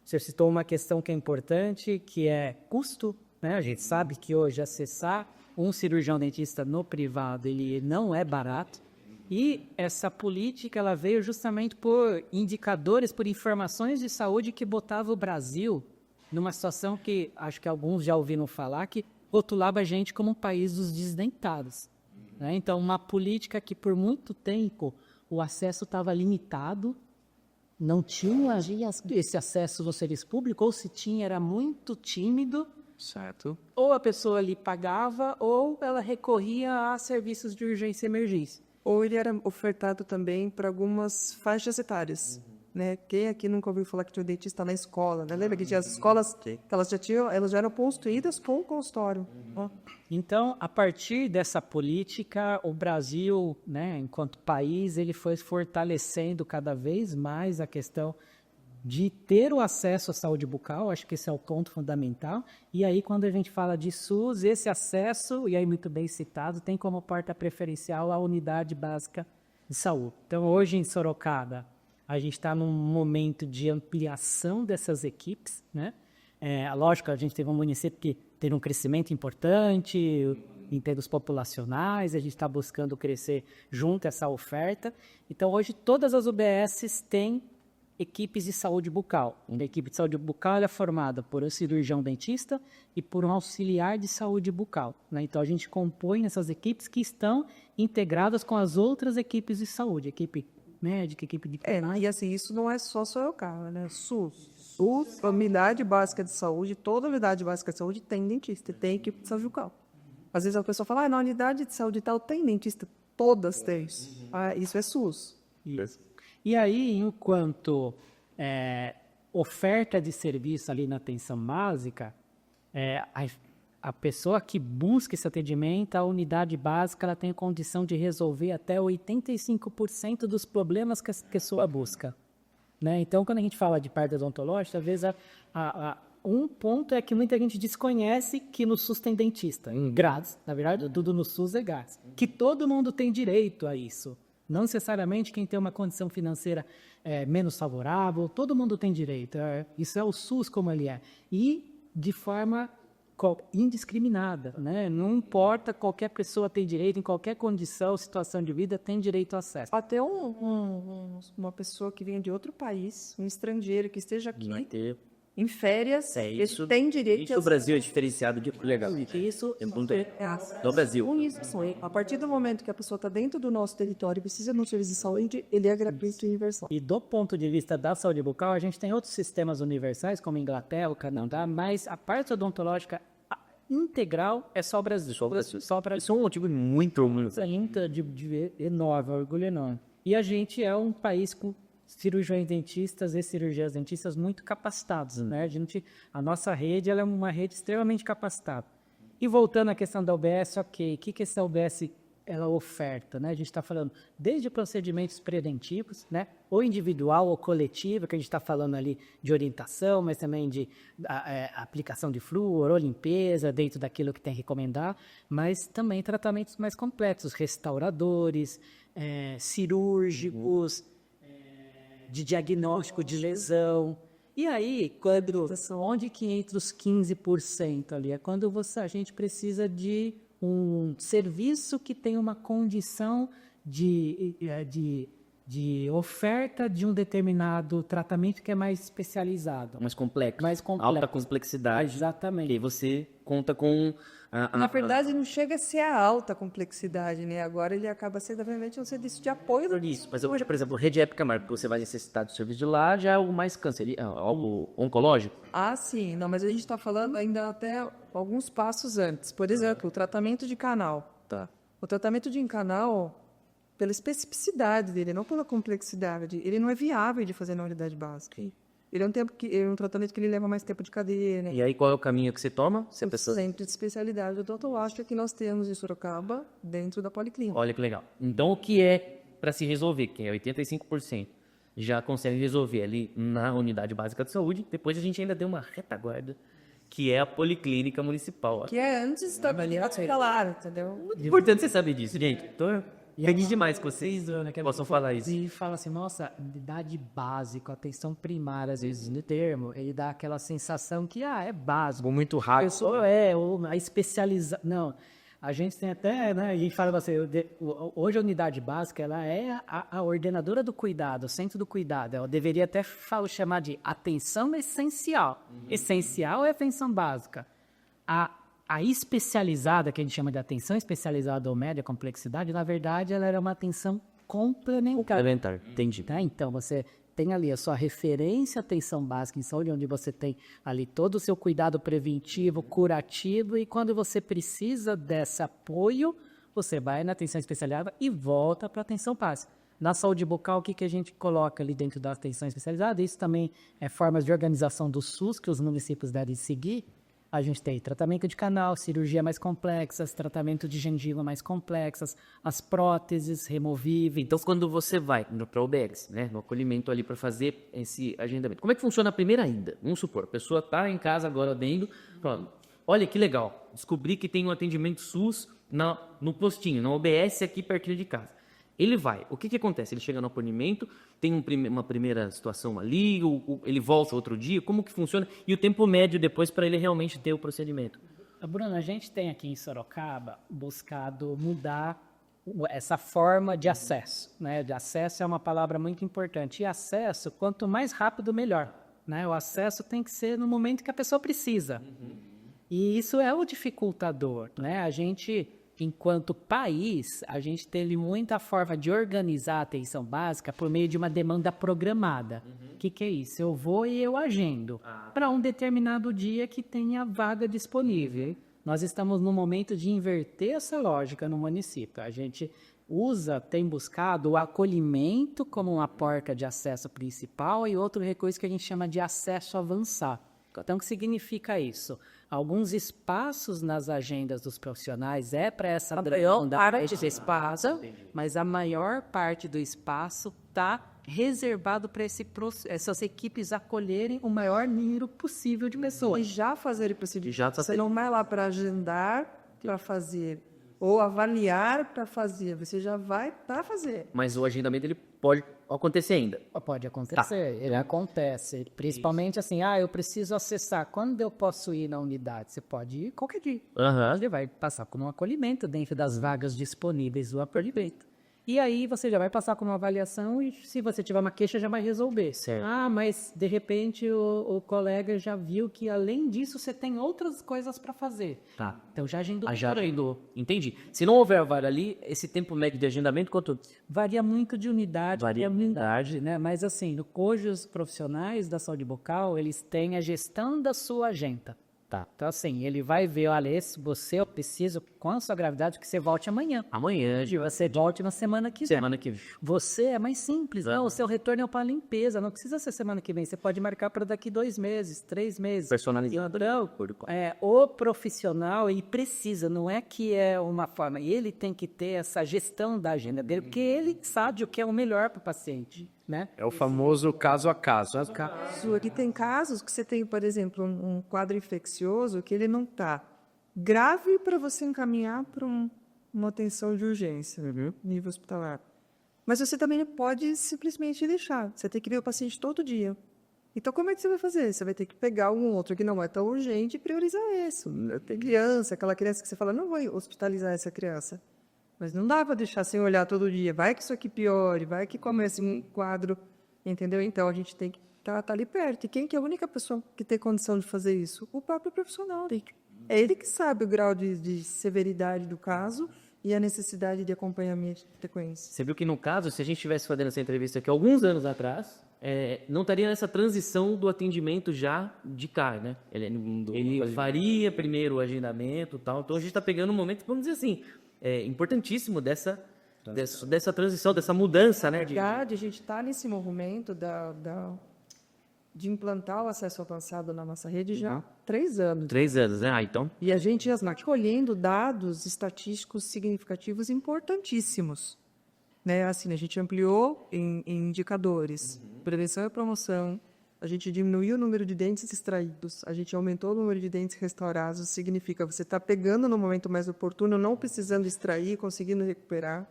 Você citou uma questão que é importante, que é custo, né? A gente sabe que hoje acessar um cirurgião dentista no privado, ele não é barato. E essa política ela veio justamente por indicadores, por informações de saúde que botava o Brasil numa situação que acho que alguns já ouviram falar, que rotulava a gente como um país dos desdentados. Né? Então, uma política que por muito tempo o acesso estava limitado, não tinha esse acesso ao serviço público, ou se tinha era muito tímido. Certo. Ou a pessoa ali pagava, ou ela recorria a serviços de urgência e emergência. Ou ele era ofertado também para algumas faixas etárias. Né? Quem aqui nunca ouviu falar que tinha um dentista na escola? Né? Lembra que tinha as escolas que elas já eram construídas com consultório. Então, a partir dessa política, o Brasil, né, enquanto país, ele foi fortalecendo cada vez mais a questão de ter o acesso à saúde bucal, acho que esse é o ponto fundamental. E aí, quando a gente fala de SUS, esse acesso, e aí muito bem citado, tem como porta preferencial a unidade básica de saúde. Então, hoje em Sorocaba, a gente está num momento de ampliação dessas equipes, né? Lógico, a gente teve um município que teve um crescimento importante em termos populacionais, a gente está buscando crescer junto a essa oferta. Então, hoje, todas as UBSs têm equipes de saúde bucal. A equipe de saúde bucal é formada por um cirurgião dentista e por um auxiliar de saúde bucal. Né? Então, a gente compõe essas equipes que estão integradas com as outras equipes de saúde, equipe médica, equipe de... E assim, isso não é só Sorocaba, né? SUS, a unidade básica de saúde, toda unidade básica de saúde tem dentista, tem equipe de saúde bucal. Às vezes a pessoa fala, na unidade de saúde tal tem dentista, todas têm. Isso é SUS. Isso. E aí, enquanto oferta de serviço ali na atenção básica, a pessoa que busca esse atendimento, a unidade básica, ela tem condição de resolver até 85% dos problemas que a pessoa busca. Né? Então, quando a gente fala de parte odontológica, às vezes Um ponto é que muita gente desconhece que no SUS tem dentista, em grátis. Na verdade, tudo no SUS é grátis. Que todo mundo tem direito a isso. Não necessariamente quem tem uma condição financeira menos favorável, todo mundo tem direito. Isso é o SUS como ele é. E de forma indiscriminada, né? Não importa, qualquer pessoa tem direito, em qualquer condição, situação de vida, tem direito ao acesso. Até uma pessoa que venha de outro país, um estrangeiro que esteja aqui Vai ter. em férias, Isso, ele tem direito isso o Brasil é diferenciado de legal. Isso Do Brasil. Com isso, a partir do momento que a pessoa está dentro do nosso território e precisa de um serviço de saúde, ele é gratuito e universal. E do ponto de vista da saúde bucal, a gente tem outros sistemas universais, como a Inglaterra, o Canadá, mas a parte odontológica integral é só o Brasil. Só o Brasil. Só para Isso é um motivo muito de enorme, orgulho enorme. E a gente é um país com cirurgiões dentistas e cirurgiãs dentistas muito capacitados, né? A nossa rede ela é uma rede extremamente capacitada. E voltando à questão da UBS, ok, o que essa UBS ela oferta, né? A gente está falando desde procedimentos preventivos, né? Ou individual ou coletivo, que a gente está falando ali de orientação, mas também de aplicação de flúor ou limpeza dentro daquilo que tem que recomendar, mas também tratamentos mais complexos, restauradores, cirúrgicos, de diagnóstico de lesão. E aí, onde que entra os 15% ali? É quando a gente precisa de um serviço que tem uma condição de oferta de um determinado tratamento que é mais especializado. mais complexo. Mais complexo. Alta complexidade. Exatamente. E aí você conta com... Na verdade, não chega a ser a alta complexidade, né? Agora ele acaba sendo realmente um serviço de apoio. Isso, mas hoje, por exemplo, rede Epic Camargo, que você vai necessitar do serviço de lá, já é algo mais algo oncológico. Ah, sim. Não, mas a gente está falando ainda até alguns passos antes. Por exemplo, o tratamento de canal. Tá? O tratamento de canal, pela especificidade dele, não pela complexidade, ele não é viável de fazer na unidade básica. Ele é um tratamento que ele leva mais tempo de cadeira, né? E aí, qual é o caminho que você toma? Se a pessoa... Centro de especialidade odontológica que nós temos em Sorocaba, dentro da Policlínica. Olha que legal. Então, o que é para se resolver, que é 85%, já consegue resolver ali na unidade básica de saúde. Depois a gente ainda deu uma retaguarda, que é a Policlínica Municipal. Que é antes da hospitalar, entendeu? Muito importante você saber disso, gente. Tô feliz demais que vocês possam falar isso. E fala assim, nossa, unidade básica, atenção primária, às vezes no termo, ele dá aquela sensação que, é básico. Muito rápido. Ou a especialização. Não, a gente tem até, né, e fala assim, hoje a unidade básica, ela é a ordenadora do cuidado, o centro do cuidado. Ela deveria até chamar de atenção essencial. Essencial é atenção básica. A especializada, que a gente chama de atenção especializada ou média complexidade, na verdade, ela era uma atenção complementar. Entendi. Tá? Então, você tem ali a sua referência à atenção básica em saúde, onde você tem ali todo o seu cuidado preventivo, curativo, e quando você precisa desse apoio, você vai na atenção especializada e volta para a atenção básica. Na saúde bucal, o que a gente coloca ali dentro da atenção especializada? Isso também é formas de organização do SUS que os municípios devem seguir. A gente tem tratamento de canal, cirurgia mais complexas, tratamento de gengiva mais complexas, as próteses removíveis. Então, quando você vai para o UBS, né, no acolhimento ali para fazer esse agendamento, como é que funciona a primeira ida? Vamos supor, a pessoa está em casa agora dentro, falando, olha que legal, descobri que tem um atendimento SUS no postinho, na UBS aqui pertinho de casa. Ele vai, o que acontece? Ele chega no acolhimento, tem uma primeira situação ali, ele volta outro dia, como que funciona? E o tempo médio depois para ele realmente ter o procedimento? Bruno, a gente tem aqui em Sorocaba buscado mudar essa forma de acesso, né? De acesso é uma palavra muito importante. E acesso, quanto mais rápido, melhor, né? O acesso tem que ser no momento que a pessoa precisa. E isso é o dificultador, né? A gente... Enquanto país, a gente teve muita forma de organizar a atenção básica por meio de uma demanda programada. O que é isso? Eu vou e eu agendo para um determinado dia que tenha vaga disponível. Nós estamos no momento de inverter essa lógica no município. A gente tem buscado o acolhimento como uma porta de acesso principal e outro recurso que a gente chama de acesso avançado. Então, o que significa isso? alguns espaços nas agendas dos profissionais é para essa Parte de espaço. mas a maior parte do espaço está reservado para essas equipes acolherem o maior número possível de E pessoas. já fazer o procedimento. Já tá Você não vai lá para agendar para fazer ou avaliar para fazer. Você já vai para fazer. Mas o agendamento ele pode acontecer ainda. Pode acontecer, ele acontece. Principalmente assim, eu preciso acessar. Quando eu posso ir na unidade? Você pode ir qualquer dia. Aham. Você vai passar com um acolhimento dentro das vagas disponíveis do acolhimento. E aí você já vai passar com uma avaliação e se você tiver uma queixa já vai resolver. Certo. Mas de repente o colega já viu que além disso você tem outras coisas para fazer. Tá. Então já agendou. Já agendou. Entendi. Se não houver vaga ali, esse tempo médio de agendamento, quanto? Varia muito de unidade. Varia para unidade, né? Mas assim, hoje os profissionais da saúde bucal, eles têm a gestão da sua agenda. Tá. Então assim, ele vai ver, olha, eu preciso, com a sua gravidade, que você volte amanhã. Amanhã, Que você volte na semana que vem. semana que vem. Você é mais simples, não, o seu retorno é para limpeza, não precisa ser semana que vem, você pode marcar para daqui 2 meses, 3 meses. Personalizado. Não, o profissional, ele precisa, não é que é uma forma, ele tem que ter essa gestão da agenda dele, porque ele sabe o que é o melhor para o paciente, né? É o famoso caso a caso. Aqui tem casos que você tem, por exemplo, um quadro infeccioso que ele não está grave para você encaminhar para uma atenção de urgência, nível hospitalar. Mas você também não pode simplesmente deixar. Você tem que ver o paciente todo dia. Então, como é que você vai fazer? Você vai ter que pegar um outro que não é tão urgente e priorizar isso. Tem criança, aquela criança que você fala, não vou hospitalizar essa criança. Mas não dá para deixar sem olhar todo dia. Vai que isso aqui piore, vai que comece um quadro, entendeu? Então, a gente tem que estar ali perto. E quem que é a única pessoa que tem condição de fazer isso? O próprio profissional. É ele que sabe o grau de severidade do caso e a necessidade de acompanhamento de frequência. Você viu que no caso, se a gente estivesse fazendo essa entrevista aqui alguns anos atrás, não estaria nessa transição do atendimento já de cara, né? Ele faria primeiro o agendamento e tal. Então a gente está pegando um momento, vamos dizer assim, importantíssimo dessa transição, dessa mudança, né? Na verdade, a gente está nesse movimento de implantar o acesso avançado na nossa rede já há 3 anos. 3 anos, né? Então. E a gente já está colhendo dados estatísticos significativos importantíssimos. Né? Assim, a gente ampliou em indicadores, prevenção e promoção, a gente diminuiu o número de dentes extraídos, a gente aumentou o número de dentes restaurados, significa você está pegando no momento mais oportuno, não precisando extrair, conseguindo recuperar.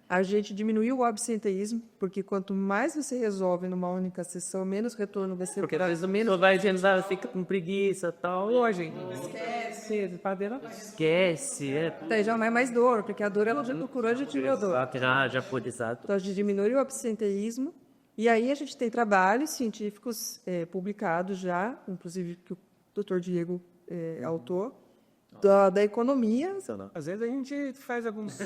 A gente diminuiu o absenteísmo, porque quanto mais você resolve numa única sessão, menos retorno vai ser. Porque às vezes o menino vai dizendo, fica com preguiça e tal. E hoje, esquece. Daí já não é mais dor, porque a dor ela já procurou, já tirou a dor. Já foi, exato. Então a gente diminuiu o absenteísmo. E aí a gente tem trabalhos científicos publicados já, inclusive que o Dr. Diego é autor, da economia. Às vezes a gente faz alguns...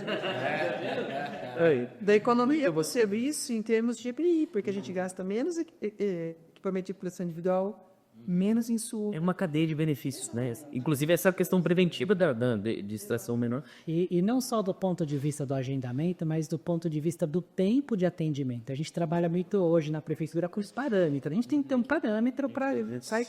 Da economia do serviço em termos de EPI, porque a gente gasta menos equipamento de proteção individual, menos insumo. É uma cadeia de benefícios, né? Inclusive essa questão preventiva de extração menor. E não só do ponto de vista do agendamento, mas do ponto de vista do tempo de atendimento. A gente trabalha muito hoje na prefeitura com os parâmetros. A gente tem que ter um parâmetro para sair.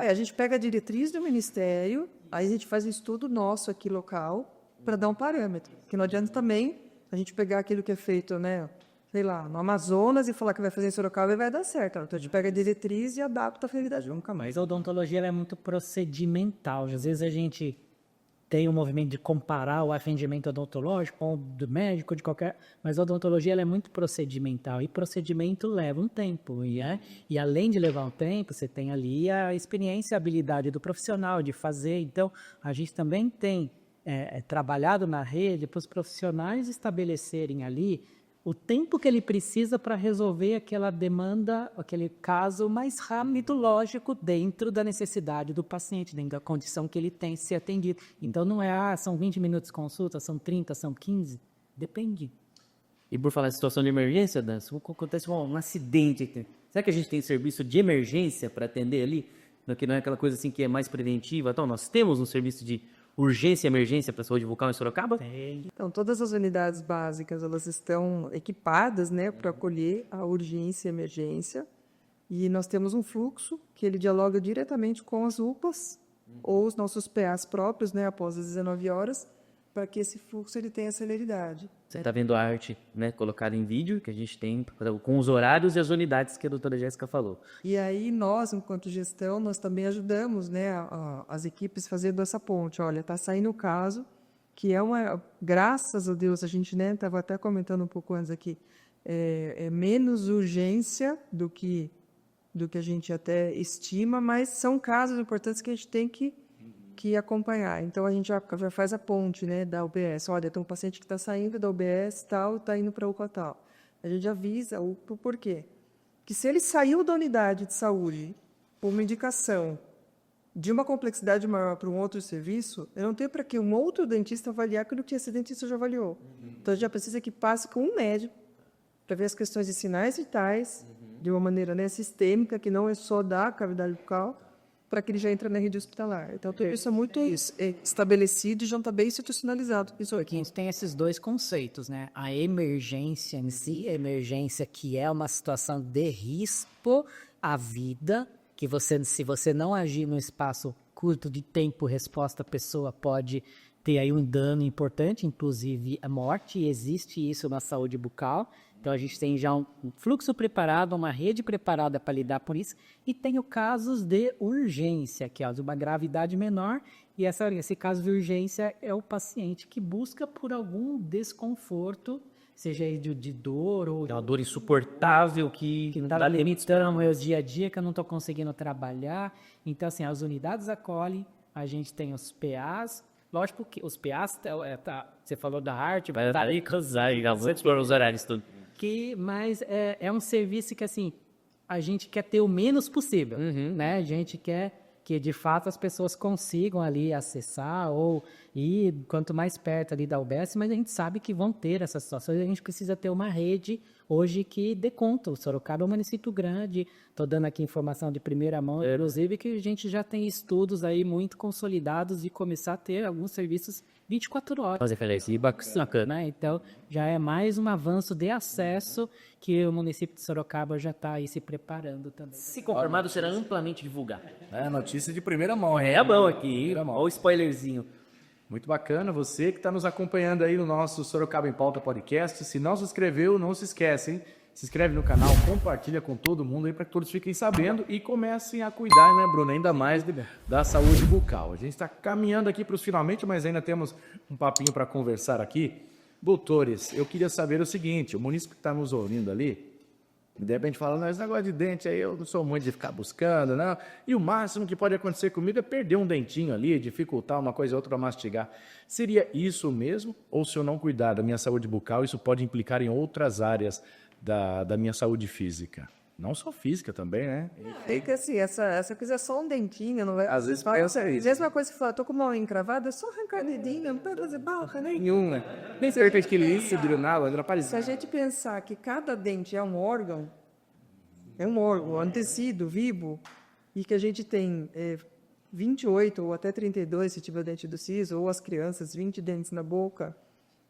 A gente pega a diretriz do Ministério, aí a gente faz um estudo nosso aqui local para dar um parâmetro. Porque não adianta também a gente pegar aquilo que é feito, né? Sei lá, no Amazonas e falar que vai fazer em Sorocaba e vai dar certo. Então a gente pega a diretriz e adapta a realidade. Nunca mais. Mas a odontologia ela é muito procedimental. Às vezes a gente tem um movimento de comparar o atendimento odontológico com o do médico, de qualquer... Mas a odontologia ela é muito procedimental. E procedimento leva um tempo. E além de levar um tempo, você tem ali a experiência e a habilidade do profissional de fazer. Então, a gente também tem trabalhado na rede para os profissionais estabelecerem ali o tempo que ele precisa para resolver aquela demanda, aquele caso mais rápido, lógico, dentro da necessidade do paciente, dentro da condição que ele tem de ser atendido. Então, não é, são 20 minutos de consulta, são 30, são 15, depende. E por falar em situação de emergência, Dan, se acontece um acidente, será que a gente tem serviço de emergência para atender ali? Que não é aquela coisa assim que é mais preventiva? Então, nós temos um serviço de urgência e emergência para a saúde bucal em Sorocaba? Tem. Então, todas as unidades básicas, elas estão equipadas, né, para acolher a urgência e emergência. E nós temos um fluxo que ele dialoga diretamente com as UPAs ou os nossos PAs próprios, né, após as 19 horas, para que esse fluxo ele tenha celeridade. Você está vendo a arte, né, colocada em vídeo, que a gente tem com os horários e as unidades que a doutora Jéssica falou. E aí nós, enquanto gestão, nós também ajudamos, né, as equipes fazendo essa ponte. Olha, está saindo o caso, que é graças a Deus, a gente estava até comentando um pouco antes aqui, é menos urgência do que a gente até estima, mas são casos importantes que a gente tem que acompanhar. Então, a gente já faz a ponte, né, da UBS. Olha, tem um paciente que está saindo da UBS tal, está indo para a UPA tal. A gente avisa o porquê. Que se ele saiu da unidade de saúde por uma indicação de uma complexidade maior para um outro serviço, eu não tenho para que um outro dentista avaliar aquilo que esse dentista já avaliou. Então, a gente já precisa que passe com um médico para ver as questões de sinais vitais, de uma maneira, né, sistêmica, que não é só da cavidade bucal, para que ele já entre na rede hospitalar. Então, tudo isso é muito estabelecido e já está bem institucionalizado. Isso aqui. A gente tem esses dois conceitos, né? A emergência em si, a emergência que é uma situação de risco à vida, que se você não agir num espaço curto de tempo, resposta, a pessoa pode ter aí um dano importante, inclusive a morte, e existe isso na saúde bucal. Então, a gente tem já um fluxo preparado, uma rede preparada para lidar com isso, e tem os casos de urgência, que é de uma gravidade menor, e esse caso de urgência é o paciente que busca por algum desconforto, seja de dor ou... É uma dor insuportável que não está limitando o meu dia a dia, que eu não estou conseguindo trabalhar. Então, assim, as unidades acolhem, a gente tem os PAs. Lógico que os PAs, você falou da arte, vai estar aí os horários tudo. Mas é um serviço que, assim, a gente quer ter o menos possível, né? A gente quer que, de fato, as pessoas consigam ali acessar ou ir quanto mais perto ali da UBS, mas a gente sabe que vão ter essas situações, a gente precisa ter uma rede hoje que dê conta. O Sorocaba é um município grande, estou dando aqui informação de primeira mão, inclusive que a gente já tem estudos aí muito consolidados de começar a ter alguns serviços 24 horas. Fazer isso, bacana. Né? Então, já é mais um avanço de acesso que o município de Sorocaba já está aí se preparando também. Se confirmado, será amplamente divulgado. É notícia de primeira mão. É a mão aqui, olha o spoilerzinho. Muito bacana, você que está nos acompanhando aí no nosso Sorocaba em Pauta Podcast. Se não se inscreveu, não se esquece, hein? Se inscreve no canal, compartilha com todo mundo aí para que todos fiquem sabendo e comecem a cuidar, né, Bruno? Ainda mais da saúde bucal. A gente está caminhando aqui para os finalmente, mas ainda temos um papinho para conversar aqui. Doutores, eu queria saber o seguinte: o munícipe que está nos ouvindo ali, de repente fala, não, esse negócio de dente aí eu não sou muito de ficar buscando, não. E o máximo que pode acontecer comigo é perder um dentinho ali, dificultar uma coisa ou outra para mastigar. Seria isso mesmo? Ou se eu não cuidar da minha saúde bucal, isso pode implicar em outras áreas da minha saúde física? Não só física também, né? É que assim, essa coisa é só um dentinho, não vai... Às vezes pensa isso. Mesma coisa que fala, tô com uma unha encravada, é só arrancar dedinho, não precisa fazer barra, né? Nenhuma. Nem certeza que líquido, nada, não aparece. Se a gente pensar que cada dente é um órgão, um tecido vivo, e que a gente tem 28 ou até 32, se tiver o dente do siso, ou as crianças, 20 dentes na boca,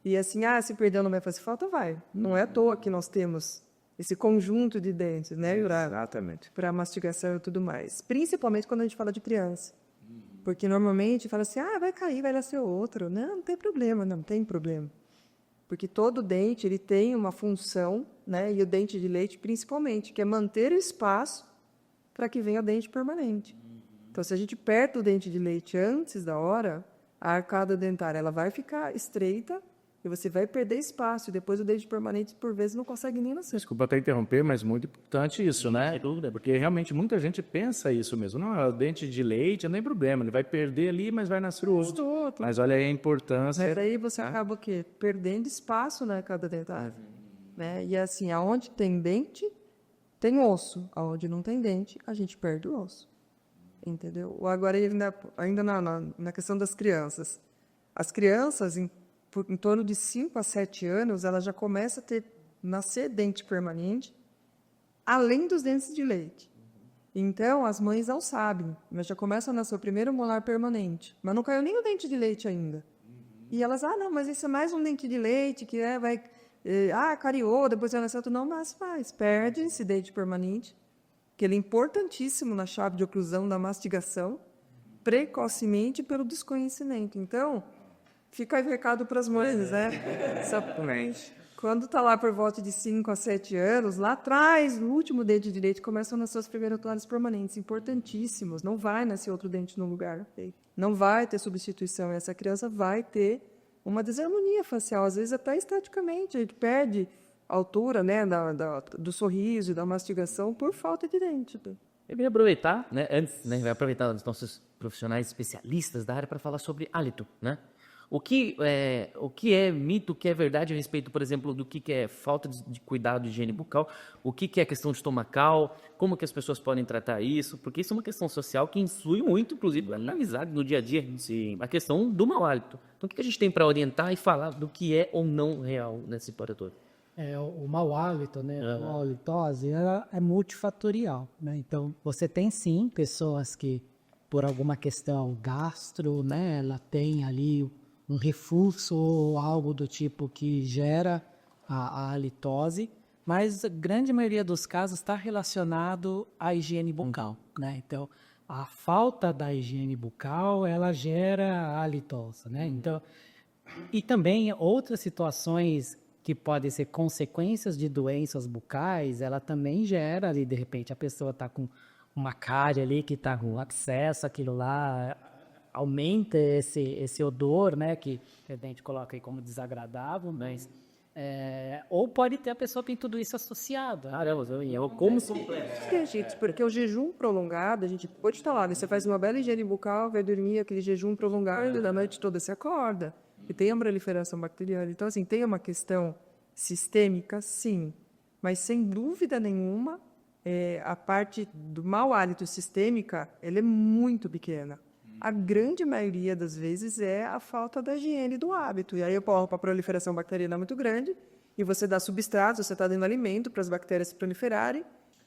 e assim, se perder não vai fazer falta, vai. Não é à toa que nós temos esse conjunto de dentes, né, Yurara? Exatamente. Para mastigação e tudo mais. Principalmente quando a gente fala de criança. Porque normalmente fala assim, vai cair, vai nascer outro. Não tem problema, não tem problema. Porque todo dente ele tem uma função, né, e o dente de leite principalmente, que é manter o espaço para que venha o dente permanente. Então, se a gente aperta o dente de leite antes da hora, a arcada dentária ela vai ficar estreita, e você vai perder espaço, e depois o dente permanente, por vezes, não consegue nem nascer. Desculpa até interromper, mas muito importante isso, né? Sem dúvida. Porque realmente muita gente pensa isso mesmo. Não, é o dente de leite, não tem problema, ele vai perder ali, mas vai nascer o outro. Mas olha aí a importância. Mas daí você acaba o quê? Perdendo espaço na arcada dentária. Né? E assim, aonde tem dente, tem osso. Aonde não tem dente, a gente perde o osso. Entendeu? Agora, ainda na questão das crianças. As crianças, em torno de 5 a 7 anos, ela já começa a nascer dente permanente, além dos dentes de leite. Então, as mães não sabem, mas já começa a nascer o primeiro molar permanente, mas não caiu nem o dente de leite ainda. E elas, não, mas isso é mais um dente de leite, que vai, cariou, depois vai nascer outro. Não, mas perde esse dente permanente, que ele é importantíssimo na chave de oclusão da mastigação, precocemente pelo desconhecimento. Então, fica aí o recado para as mães, né? Exatamente. Quando está lá por volta de 5 a 7 anos, lá atrás, no último dente direito, começam a nascer os premotores permanentes, importantíssimos. Não vai nascer outro dente no lugar. Não vai ter substituição. Essa criança vai ter uma desarmonia facial, às vezes até esteticamente. A gente perde a altura, né, do sorriso e da mastigação por falta de dente. Eu queria aproveitar, né, antes, né, vai aproveitar os nossos profissionais especialistas da área para falar sobre hálito, né? O que é mito, o que é verdade a respeito, por exemplo, do que é falta de cuidado de higiene bucal, o que é questão estomacal, como que as pessoas podem tratar isso, porque isso é uma questão social que influi muito, inclusive, na amizade, no dia a dia, a questão do mau hálito. Então, o que a gente tem para orientar e falar do que é ou não real nessa história toda? O mau hálito, né? A mau halitose, ela é multifatorial, né? Então, você tem sim pessoas que, por alguma questão gastro, né? Ela tem ali um refluxo ou algo do tipo que gera a halitose, mas a grande maioria dos casos está relacionado à higiene bucal, né? Então, a falta da higiene bucal, ela gera a halitose, né? Então, e também outras situações que podem ser consequências de doenças bucais, ela também gera ali, de repente, a pessoa está com uma cárie ali que está com abscesso, aquilo lá aumenta esse odor, né, que a gente coloca aí como desagradável, mas ou pode ter a pessoa tem tudo isso associado. Como Gente, porque o jejum prolongado, a gente pode estar lá, né? Você faz uma bela higiene bucal, vai dormir, aquele jejum prolongado, da noite toda você acorda. E tem a proliferação bacteriana. Então, assim, tem uma questão sistêmica, sim. Mas, sem dúvida nenhuma, a parte do mau hálito sistêmica, ela é muito pequena. A grande maioria das vezes é a falta da higiene do hábito. E aí ocorre uma proliferação bacteriana muito grande, e você dá substratos, você está dando alimento para as bactérias se proliferarem.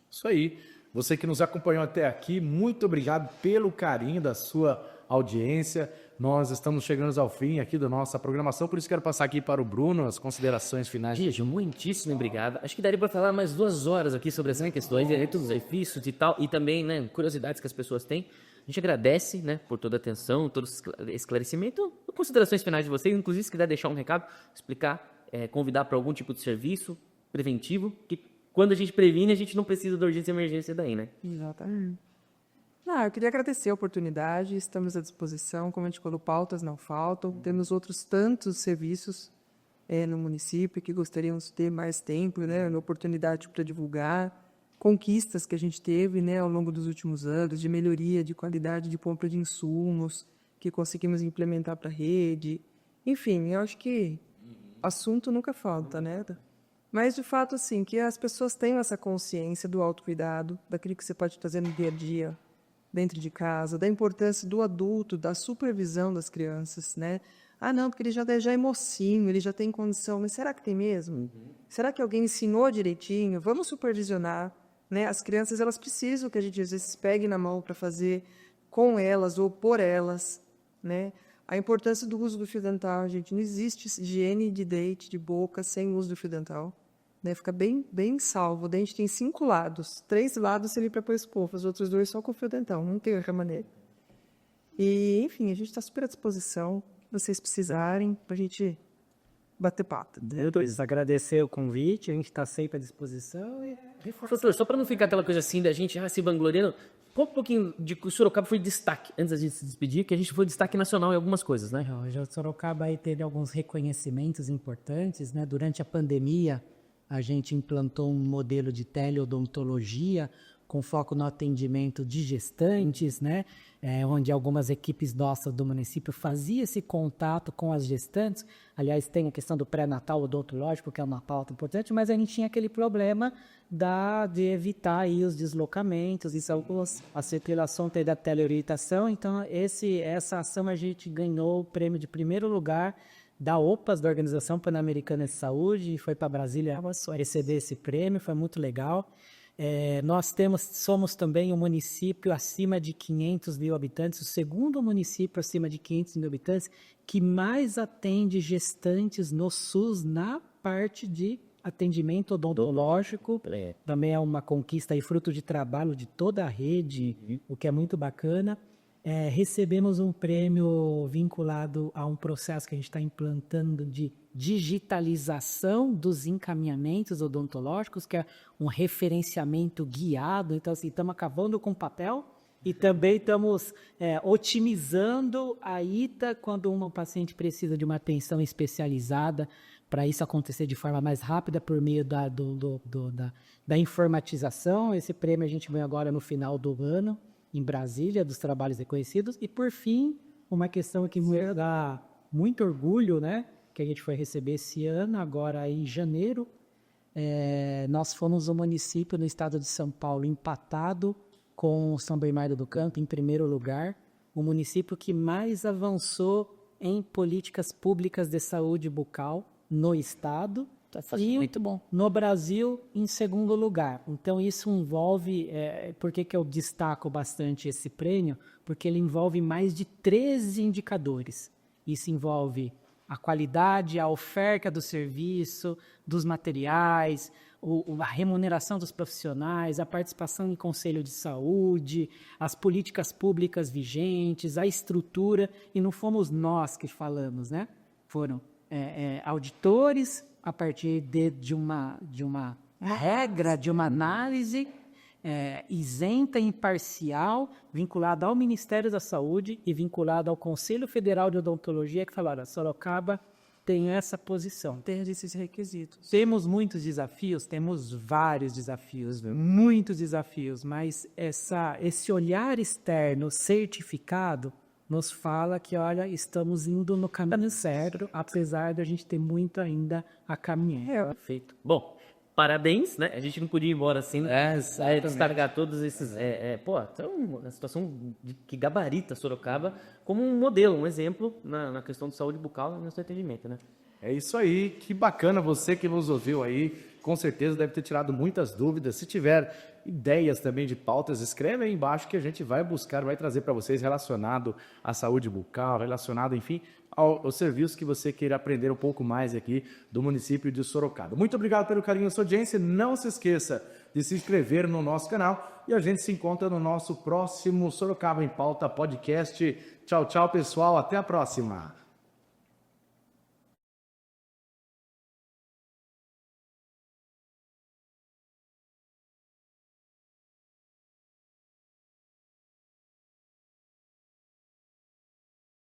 Isso aí. Você que nos acompanhou até aqui, muito obrigado pelo carinho da sua audiência. Nós estamos chegando ao fim aqui da nossa programação, por isso quero passar aqui para o Bruno as considerações finais. Gigi, muitíssimo obrigado. Acho que daria para falar mais 2 horas aqui sobre essas questões, dos benefícios e tal, e também, né, curiosidades que as pessoas têm. A gente agradece, né, por toda a atenção, todo o esclarecimento. Considerações finais de vocês, inclusive se quiser deixar um recado, explicar, convidar para algum tipo de serviço preventivo, que quando a gente previne, a gente não precisa de urgência e emergência daí, né? Exatamente. Eu queria agradecer a oportunidade, estamos à disposição, como a gente falou, pautas não faltam, temos outros tantos serviços no município que gostaríamos de ter mais tempo, né, oportunidade para divulgar, conquistas que a gente teve, né, ao longo dos últimos anos, de melhoria de qualidade de compra de insumos, que conseguimos implementar para a rede. Enfim, eu acho que assunto nunca falta, né? Mas, de fato, assim, que as pessoas tenham essa consciência do autocuidado, daquilo que você pode fazer no dia a dia, dentro de casa, da importância do adulto, da supervisão das crianças, né? Não, porque ele já é mocinho, ele já tem condição. Mas será que tem mesmo? Será que alguém ensinou direitinho? Vamos supervisionar, né? As crianças, elas precisam que a gente, às vezes, pegue na mão para fazer com elas ou por elas, né? A importância do uso do fio dental, gente. Não existe higiene de dente, de boca, sem uso do fio dental. Né? Fica bem, bem salvo. O dente tem 5 lados. 3 lados seria para pôr escova, os outros 2 só com fio dental. Não tem outra maneira. E, enfim, a gente está super à disposição. Se vocês precisarem, para a gente bater papo. Agradecer o convite, a gente está sempre à disposição. E Doutor, só para não ficar aquela coisa assim da gente se vangloriando, conta um pouquinho de que o Sorocaba foi destaque, antes da gente se despedir, que a gente foi destaque nacional em algumas coisas, né? Hoje o Sorocaba aí teve alguns reconhecimentos importantes, né? Durante a pandemia, a gente implantou um modelo de teleodontologia com foco no atendimento de gestantes, né? Onde algumas equipes nossas do município faziam esse contato com as gestantes. Aliás, tem a questão do pré-natal odontológico, que é uma pauta importante, mas a gente tinha aquele problema de evitar aí os deslocamentos, a circulação da teleorientação. Então, essa ação a gente ganhou o prêmio de primeiro lugar da OPAS, da Organização Pan-Americana de Saúde, e foi para Brasília receber esse prêmio, foi muito legal. Nós somos também um município acima de 500 mil habitantes, o segundo município acima de 500 mil habitantes que mais atende gestantes no SUS na parte de atendimento odontológico. Também é uma conquista e fruto de trabalho de toda a rede, o que é muito bacana. recebemos um prêmio vinculado a um processo que a gente está implantando de digitalização dos encaminhamentos odontológicos, que é um referenciamento guiado. Então, assim, estamos acabando com papel e também estamos otimizando a ita quando um paciente precisa de uma atenção especializada, para isso acontecer de forma mais rápida por meio da informatização. Esse prêmio a gente ganhou agora no final do ano, em Brasília, dos trabalhos reconhecidos. E, por fim, uma questão que me dá muito orgulho, né, que a gente foi receber esse ano, agora em janeiro. Nós fomos o município no estado de São Paulo empatado com São Bernardo do Campo, em primeiro lugar, o município que mais avançou em políticas públicas de saúde bucal no estado. E Muito bom. no Brasil, em segundo lugar. Então, isso envolve... por que eu destaco bastante esse prêmio? Porque ele envolve mais de 13 indicadores. Isso envolve a qualidade, a oferta do serviço, dos materiais, a remuneração dos profissionais, a participação em conselho de saúde, as políticas públicas vigentes, a estrutura. E não fomos nós que falamos, né? Foram auditores, a partir de uma regra, de uma análise isenta e imparcial, vinculada ao Ministério da Saúde e vinculada ao Conselho Federal de Odontologia, que falaram: Sorocaba tem essa posição. Ter esses requisitos. Temos muitos desafios, temos vários desafios, muitos desafios, mas esse olhar externo certificado nos fala que, olha, estamos indo no caminho certo, apesar de a gente ter muito ainda a caminhar. Perfeito. Bom, parabéns, né? A gente não podia ir embora assim, descarregar todos esses... então, uma situação que gabarita Sorocaba como um modelo, um exemplo na questão de saúde bucal e no seu atendimento, né? É isso aí, que bacana, você que nos ouviu aí, com certeza deve ter tirado muitas dúvidas. Se tiver ideias também de pautas, escreve aí embaixo que a gente vai buscar, vai trazer para vocês relacionado à saúde bucal, relacionado, enfim, ao serviço que você queira aprender um pouco mais aqui do município de Sorocaba. Muito obrigado pelo carinho da sua audiência, não se esqueça de se inscrever no nosso canal e a gente se encontra no nosso próximo Sorocaba em Pauta podcast. Tchau, tchau, pessoal, até a próxima!